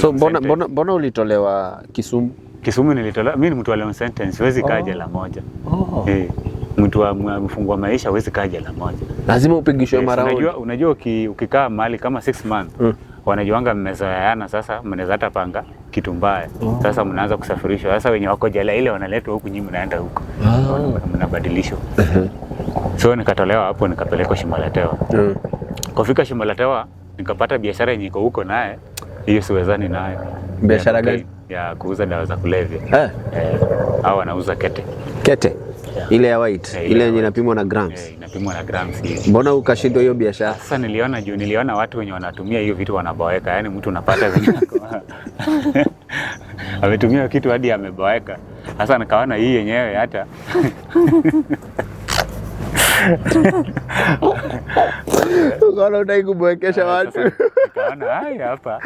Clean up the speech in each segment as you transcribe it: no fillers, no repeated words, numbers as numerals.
So mbona ulitolewa Kisumu? Kisumu nilitolewa, mimi ni mtu wa long sentence, siwezi kaa jela moja. Mtu amefungwa maisha hawezi kaa jela moja. Lazima upigishwe mara moja. Unajua ukikaa mahali kama 6 months, wanajuanga mmezoeana sasa, mnaweza hata panga kitu mbaya. Sasa mnaanza kusafirishwa. Sasa wenye wako jela ile wanaletwa huku, nyinyi mnaenda huko. Mnabadilishwa. So nikatolewa hapo nikapelekwa Shimolatewa. Kufika Shimolatewa nikapata biashara yenye iko huko naye. Hiyo siwezani nayo. Biashara gani? Ya kuuza dawa za kulevya. Hao wanauza kete. Kete? Ile ya white, ile yenye inapimwa na grams. Inapimwa na grams. Mbona ukashindwa hiyo biashara? Sasa niliona watu wenye wanatumia hiyo vitu wanaboeka, yani mtu unapata ametumia kitu hadi ameboeka. Sasa nikaona hii yenyewe hata ukaona unataka kuboekesha watu. Nikaona hapa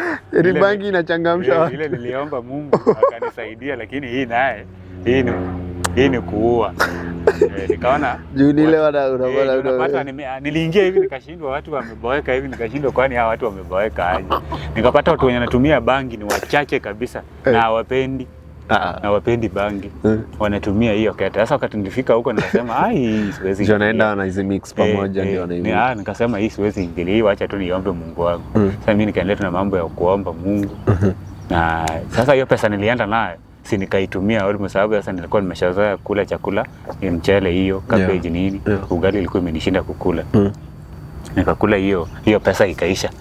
bangi inachangamsha watu. Ile niliomba Mungu akanisaidia, lakini hii naye hii ni kuua. Nikaona juu ile unapata niliingia hivi nikashindwa, watu wameboeka hivi nikashindwa, kwani hawa watu wameboeka aje? Nikapata watu wenye wanatumia bangi ni wachache kabisa na hawapendi bangi. Wanatumia hiyo kete. Sasa wakati nilifika huko nikasema siwezi. Ndio naenda na hizo mix pamoja ndio na nikasema hii siwezi ingilia, acha tu niombe Mungu wangu. Sasa mimi nikaendelea na mambo ya kuomba Mungu. Na sasa hiyo pesa nilienda nayo si nikaitumia kwa sababu sasa nilikuwa nimeshazoea kula chakula ni mchele hiyo cabbage nini, ugali ilikuwa imenishinda kukula. Nikakula hiyo pesa ikaisha.